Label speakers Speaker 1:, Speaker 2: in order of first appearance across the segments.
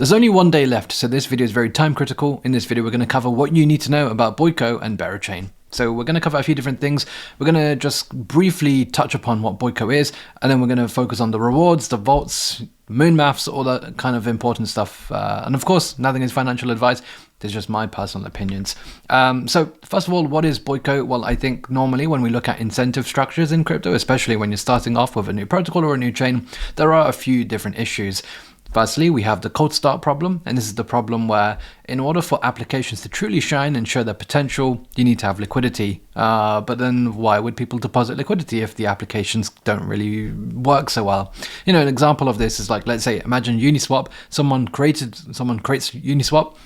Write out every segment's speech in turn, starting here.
Speaker 1: There's only one day left, so this video is very time critical. In this video, we're going to cover what you need to know about Boyco and Chain. So we're going to cover a few different things. We're going to just briefly touch upon what Boyco is, and then we're going to focus on the rewards, the vaults, moon maths, all that kind of important stuff. And of course, nothing is financial advice. There's just my personal opinions. So first of all, what is Boyco? Well, I think normally when we look at incentive structures in crypto, especially when you're starting off with a new protocol or a new chain, there are a few different issues. Firstly, we have the cold start problem, and this is the problem where in order for applications to truly shine and show their potential, you need to have liquidity. But then why would people deposit liquidity if the applications don't really work so well? You know, an example of this is like, let's say, imagine Uniswap, someone creates Uniswap,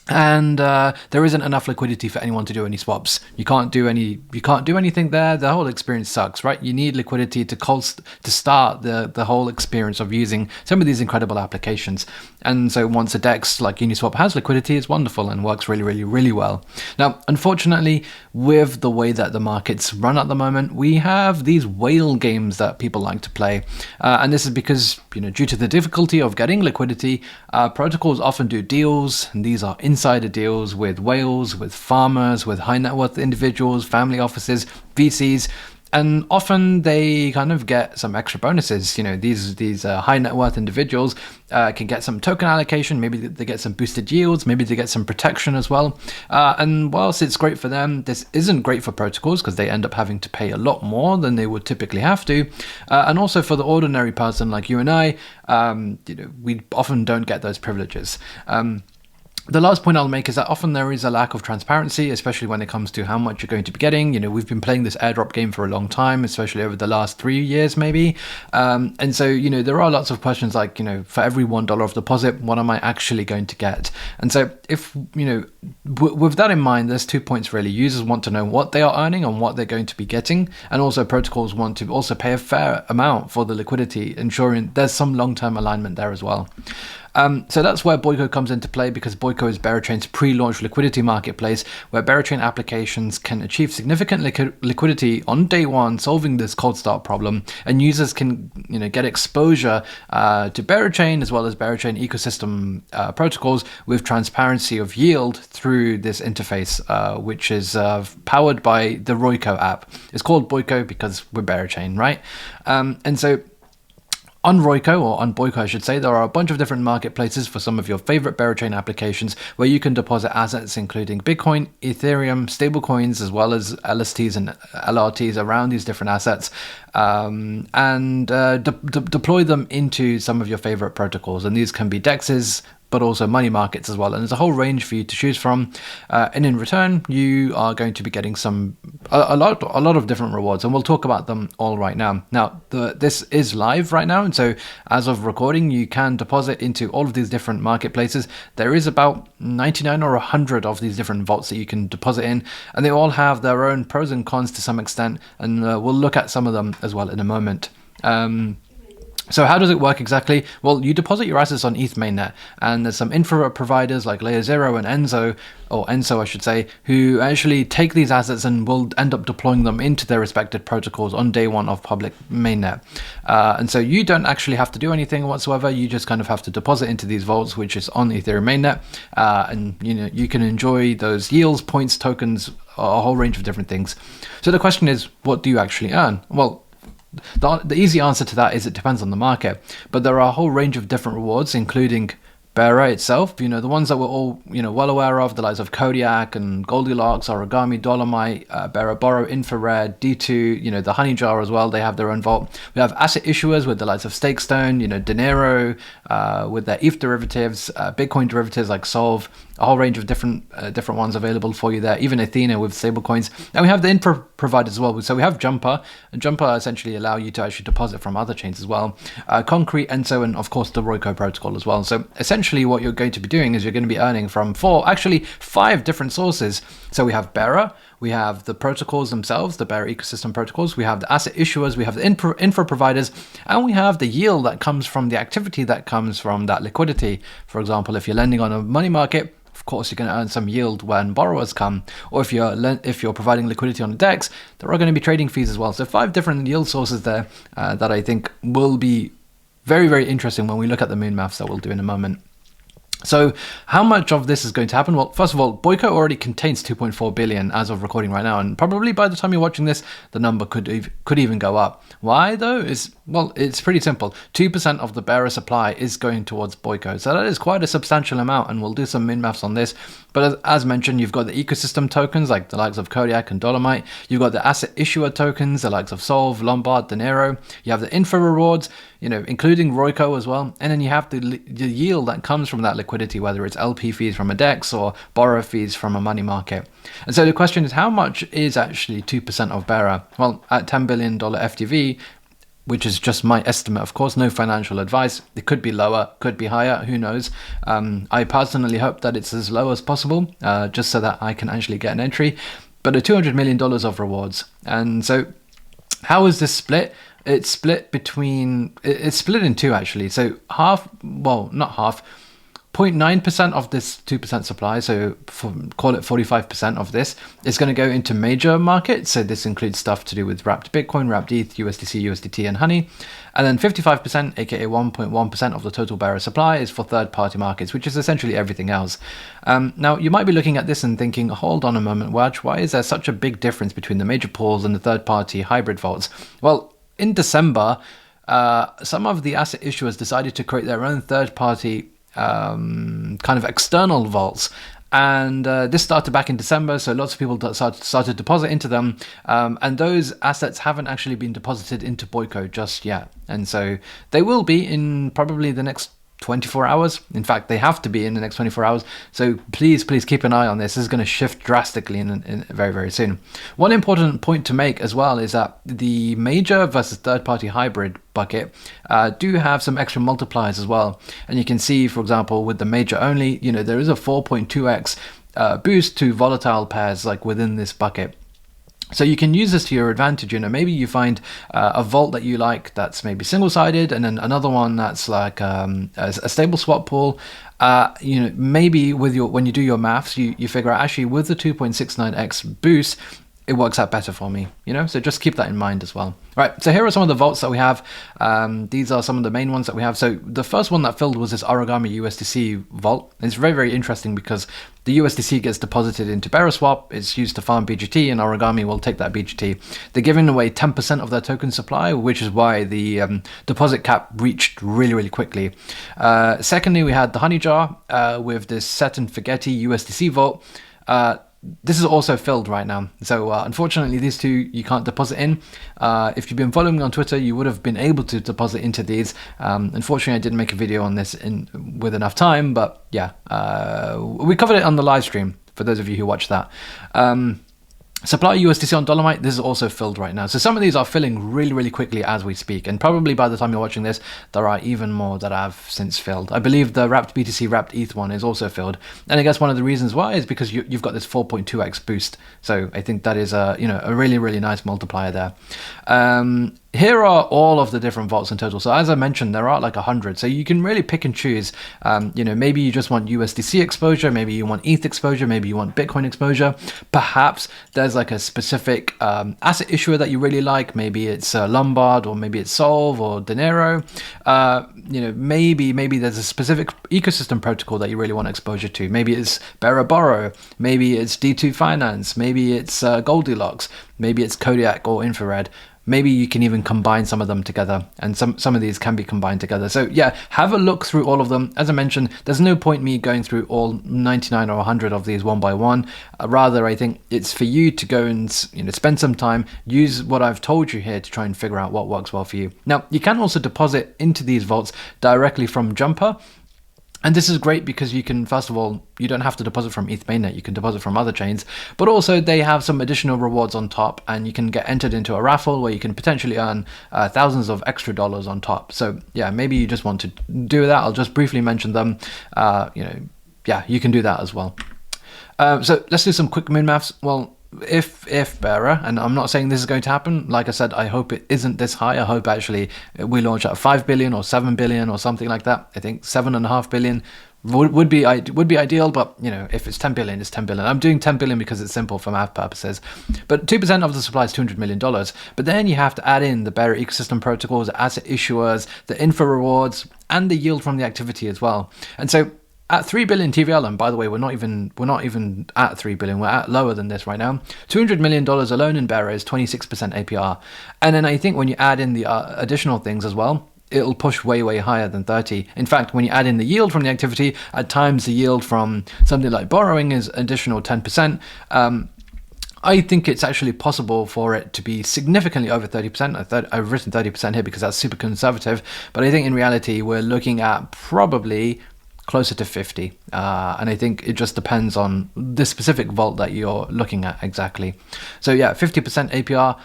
Speaker 1: and there isn't enough liquidity for anyone to do any swaps. You can't do anything there. The whole experience sucks, right? You need liquidity to start the whole experience of using some of these incredible applications. And so once a DEX like Uniswap has liquidity, it's wonderful and works really well. Now, unfortunately, with the way that the markets run at the moment, we have these whale games that people like to play, and this is because, you know, due to the difficulty of getting liquidity, protocols often do deals, and these are insider deals with whales, with farmers, with high net worth individuals, family offices, VCs, and often they kind of get some extra bonuses. You know, these high net worth individuals can get some token allocation, maybe they get some boosted yields, maybe they get some protection as well. And whilst it's great for them, this isn't great for protocols because they end up having to pay a lot more than they would typically have to. And also for the ordinary person like you and I, you know, we often don't get those privileges. The last point I'll make is that often there is a lack of transparency, especially when it comes to how much you're going to be getting. You know, we've been playing this airdrop game for a long time, especially over the last 3 years maybe. And so, you know, there are lots of questions like, you know, for every $1 of deposit, what am I actually going to get? And so if, you know, with that in mind, there's 2 points really. Users want to know what they are earning and what they're going to be getting. And also protocols want to also pay a fair amount for the liquidity, ensuring there's some long-term alignment there as well. So that's where Boyco comes into play, because Boyco is Berachain's pre-launch liquidity marketplace where Berachain applications can achieve significant liquidity on day one, solving this cold start problem, and users can, you know, get exposure to Berachain as well as Berachain ecosystem protocols with transparency of yield through this interface, which is powered by the Boyco app. It's called Boyco because we're Berachain, right? And so on Boyco, I should say, there are a bunch of different marketplaces for some of your favorite Berachain applications where you can deposit assets including Bitcoin, Ethereum, stablecoins, as well as LSTs and LRTs around these different assets, and deploy them into some of your favorite protocols. And these can be DEXs, but also money markets as well. And there's a whole range for you to choose from. And in return, you are going to be getting a lot of different rewards, and we'll talk about them all right now. Now, this is live right now, and so as of recording, you can deposit into all of these different marketplaces. There is about 99 or 100 of these different vaults that you can deposit in, and they all have their own pros and cons to some extent, and we'll look at some of them as well in a moment. So how does it work exactly? Well, you deposit your assets on ETH mainnet, and there's some infra providers like Layer 0 and Enso I should say, who actually take these assets and will end up deploying them into their respective protocols on day one of public mainnet. And so you don't actually have to do anything whatsoever. You just kind of have to deposit into these vaults, which is on Ethereum mainnet, and you know, you can enjoy those yields, points, tokens, a whole range of different things. So the question is, what do you actually earn? Well, the easy answer to that is it depends on the market, but there are a whole range of different rewards, including Bera itself, you know, the ones that we're all, you know, well aware of, the likes of Kodiak and Goldilocks, Origami, Dolomite, Bera Borrow, Infrared, D2, you know, the Honey Jar as well, they have their own vault. We have asset issuers with the likes of Stakestone, you know, Dinero, with their ETH derivatives, Bitcoin derivatives like Solve, a whole range of different ones available for you there, even Athena with stablecoins. And we have the infra providers as well. So we have Jumper, and Jumper essentially allow you to actually deposit from other chains as well. Concrete, Enso, and of course the Boyco protocol as well. So essentially what you're going to be doing is you're going to be earning from 5 different sources. So we have Bera, we have the protocols themselves, the Bera ecosystem protocols, we have the asset issuers, we have the infra providers, and we have the yield that comes from the activity that comes from that liquidity. For example, if you're lending on a money market, of course, you're going to earn some yield when borrowers come, or if you're providing liquidity on a DEX, there are going to be trading fees as well. So 5 different yield sources there that I think will be very, very interesting when we look at the moon maths that we'll do in a moment. So how much of this is going to happen? Well, first of all, Boyco already contains 2.4 billion as of recording right now, and probably by the time you're watching this, the number could even go up. Why though? It's pretty simple. 2% of the bearer supply is going towards Boyco, so that is quite a substantial amount, and we'll do some min maths on this. But as mentioned, you've got the ecosystem tokens like the likes of Kodiak and Dolomite. You've got the asset issuer tokens, the likes of Solve, Lombard, Dinero. You have the info rewards, including Royco as well, and then you have the yield that comes from that liquidity, whether it's LP fees from a DEX or borrow fees from a money market. And so the question is, how much is actually 2% of bearer? Well, at $10 billion FTV, which is just my estimate, of course, no financial advice. It could be lower, could be higher, who knows. I personally hope that it's as low as possible, just so that I can actually get an entry. But $200 million of rewards. And so how is this split? It's split in two actually. So half, well, not half, 0.9% of this 2% supply, so call it 45% of this, is going to go into major markets. So this includes stuff to do with wrapped Bitcoin, wrapped ETH, USDC, USDT, and Honey. And then 55%, aka 1.1% of the total bearer supply, is for third-party markets, which is essentially everything else. Now, you might be looking at this and thinking, hold on a moment, Waj, why is there such a big difference between the major pools and the third-party hybrid vaults? Well, in December, some of the asset issuers decided to create their own third-party kind of external vaults, and this started back in December, so lots of people started to deposit into them, and those assets haven't actually been deposited into Boyco just yet, and so they will be in probably the next 24 hours. In fact, they have to be in the next 24 hours. So please keep an eye on this. This is going to shift drastically in very, very soon. One important point to make as well is that the major versus third-party hybrid bucket do have some extra multipliers as well. And you can see, for example, with the major only, there is a 4.2x boost to volatile pairs like within this bucket. So you can use this to your advantage. Maybe you find a vault that you like that's maybe single-sided, and then another one that's like a stable swap pool. Maybe when you do your maths, you figure out actually with the 2.69x boost, it works out better for me, so just keep that in mind as well. Right, so here are some of the vaults that we have. These are some of the main ones that we have. So the first one that filled was this Origami USDC vault. It's very, very interesting because the USDC gets deposited into BeraSwap. It's used to farm BGT, and Origami will take that BGT. They're giving away 10% of their token supply, which is why the deposit cap reached really, really quickly. Secondly, we had the Honey Jar with this Set and Forgetty USDC vault. This is also filled right now, so unfortunately these two you can't deposit in. If you've been following me on Twitter, you would have been able to deposit into these. Unfortunately, I didn't make a video on this with enough time, but yeah, we covered it on the live stream for those of you who watched that. Supply USDC on Dolomite, this is also filled right now. So some of these are filling really, really quickly as we speak. And probably by the time you're watching this, there are even more that have since filled. I believe the wrapped BTC, wrapped ETH one is also filled. And I guess one of the reasons why is because you've got this 4.2x boost. So I think that is a really, really nice multiplier there. Here are all of the different vaults in total. So as I mentioned, there are like 100. So you can really pick and choose. Maybe you just want USDC exposure. Maybe you want ETH exposure. Maybe you want Bitcoin exposure. Perhaps there's like a specific asset issuer that you really like. Maybe it's Lombard, or maybe it's Solve or Dinero. Maybe there's a specific ecosystem protocol that you really want exposure to. Maybe it's Bearer Borrow. Maybe it's D2 Finance. Maybe it's Goldilocks. Maybe it's Kodiak or Infrared. Maybe you can even combine some of them together, and some of these can be combined together. So yeah, have a look through all of them. As I mentioned, there's no point me going through all 99 or 100 of these one by one. Rather, I think it's for you to go and spend some time, use what I've told you here to try and figure out what works well for you. Now, you can also deposit into these vaults directly from Jumper. And this is great because you can, first of all, you don't have to deposit from ETH mainnet, you can deposit from other chains, but also they have some additional rewards on top, and you can get entered into a raffle where you can potentially earn thousands of extra dollars on top. So yeah, maybe you just want to do that. I'll just briefly mention them. Yeah, you can do that as well. So let's do some quick min maths. Well, if bearer, and I'm not saying this is going to happen, like I said, I hope it isn't this high. I hope actually we launch at 5 billion or 7 billion or something like that. I think 7.5 billion would be ideal, but if it's 10 billion, it's 10 billion. I'm doing 10 billion because it's simple for math purposes. But 2% of the supply is $200 million. But then you have to add in the bearer ecosystem protocols, the asset issuers, the info rewards, and the yield from the activity as well. And so At 3 billion TVL, and by the way, we're not even at 3 billion. We're at lower than this right now. $200 million alone in Bearer is 26% APR. And then I think when you add in the additional things as well, it'll push way higher than 30. In fact, when you add in the yield from the activity, at times the yield from something like borrowing is additional 10%. I think it's actually possible for it to be significantly over 30%. I've written 30% here because that's super conservative, but I think in reality we're looking at probably closer to 50. And I think it just depends on the specific vault that you're looking at exactly. So yeah, 50% APR,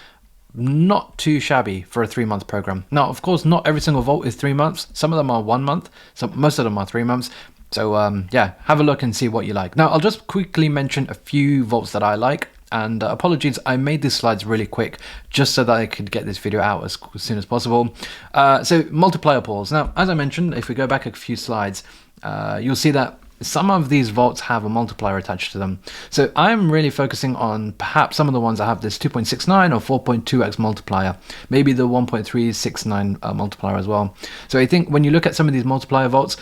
Speaker 1: not too shabby for a 3-month program. Now, of course, not every single vault is 3 months. Some of them are 1 month. So most of them are 3 months. So yeah, have a look and see what you like. Now, I'll just quickly mention a few vaults that I like. And apologies, I made these slides really quick just so that I could get this video out as soon as possible. So multiplier pools. Now, as I mentioned, if we go back a few slides, you'll see that some of these vaults have a multiplier attached to them. So I'm really focusing on perhaps some of the ones that have this 2.69 or 4.2x multiplier, maybe the 1.369 multiplier as well. So I think when you look at some of these multiplier vaults,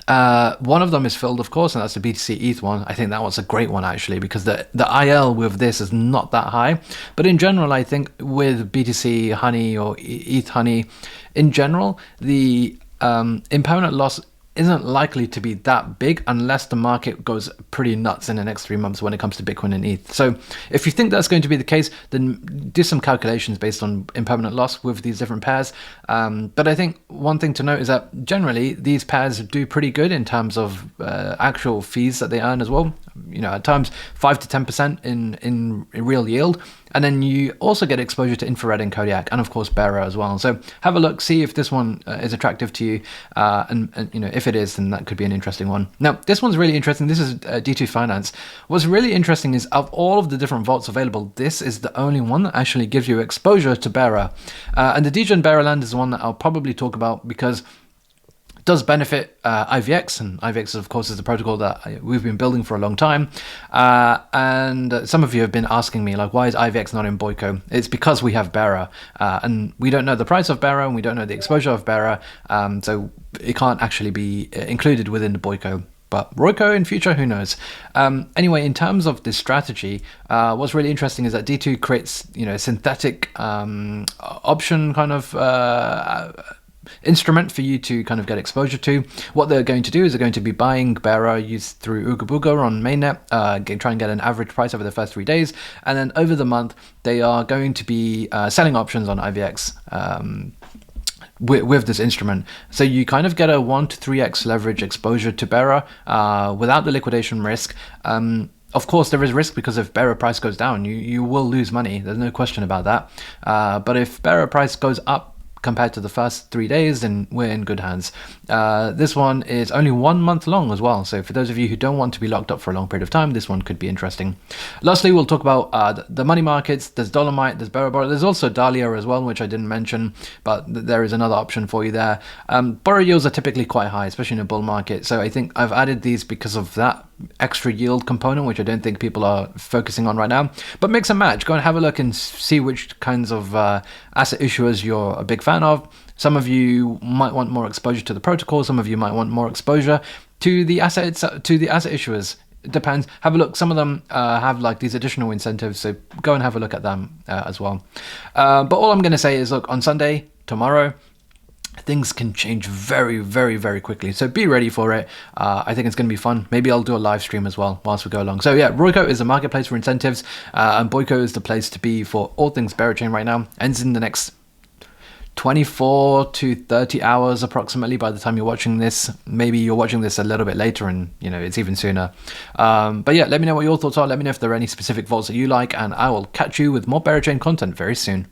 Speaker 1: one of them is filled, of course, and that's the BTC ETH one. I think that one's a great one, actually, because the IL with this is not that high. But in general, I think with BTC Honey or ETH Honey, in general, the impermanent loss isn't likely to be that big unless the market goes pretty nuts in the next 3 months when it comes to Bitcoin and ETH. So if you think that's going to be the case, then do some calculations based on impermanent loss with these different pairs. But I think one thing to note is that generally these pairs do pretty good in terms of actual fees that they earn as well. You know, at times 5 to 10% in real yield. And then you also get exposure to infrared and Kodiak, and of course Bearer as well. So have a look, see if this one is attractive to you, and you know, if it is, then that could be an interesting one. Now, this one's really interesting. This is D2 Finance. What's really interesting is of all of the different vaults available, this is the only one that actually gives you exposure to Bearer. And the DJ and Bearer land is the one that I'll probably talk about because it does benefit IVX, and IVX, of course, is the protocol that we've been building for a long time. And some of you have been asking me, like, why is IVX not in Boyco? It's because we have Bearer, and we don't know the price of Bearer, and we don't know the exposure of Bearer, so it can't actually be included within the Boyco. But Royco in future, who knows? Anyway, in terms of this strategy, what's really interesting is that D2 creates, you know, a synthetic option kind of instrument for you to kind of get exposure to. What they're going to do is they're going to be buying Bearer used through Ooga Booga on mainnet, try and get an average price over the first 3 days, and then over the month they are going to be selling options on IVX with this instrument. So you kind of get a 1 to 3x leverage exposure to Bearer without the liquidation risk. Of course, there is risk because if Bearer price goes down, you will lose money. There's no question about that. But if Bearer price goes up compared to the first 3 days, then we're in good hands. This one is only 1 month long as well, so for those of you who don't want to be locked up for a long period of time, this one could be interesting. Lastly, we'll talk about the money markets. There's Dolomite, there's Borrow, there's also Dahlia as well, which I didn't mention, but there is another option for you there. Borrow yields are typically quite high, especially in a bull market, so I think I've added these because of that extra yield component, which I don't think people are focusing on right now. But mix and match, go and have a look and see which kinds of asset issuers you're a big fan of. Some of you might want more exposure to the protocol, some of you might want more exposure to the asset issuers. It depends. Have a look. Some of them have like these additional incentives, so go and have a look at them as well. But all I'm going to say is, look, on Sunday, tomorrow, things can change very, very, very quickly. So be ready for it. I think it's going to be fun. Maybe I'll do a live stream as well whilst we go along. So yeah, Royco is a marketplace for incentives, and Boyco is the place to be for all things Berachain right now. Ends in the next 24 to 30 hours approximately by the time you're watching this. Maybe you're watching this a little bit later and, you know, it's even sooner. But yeah, let me know what your thoughts are. Let me know if there are any specific vaults that you like, and I will catch you with more Berachain content very soon.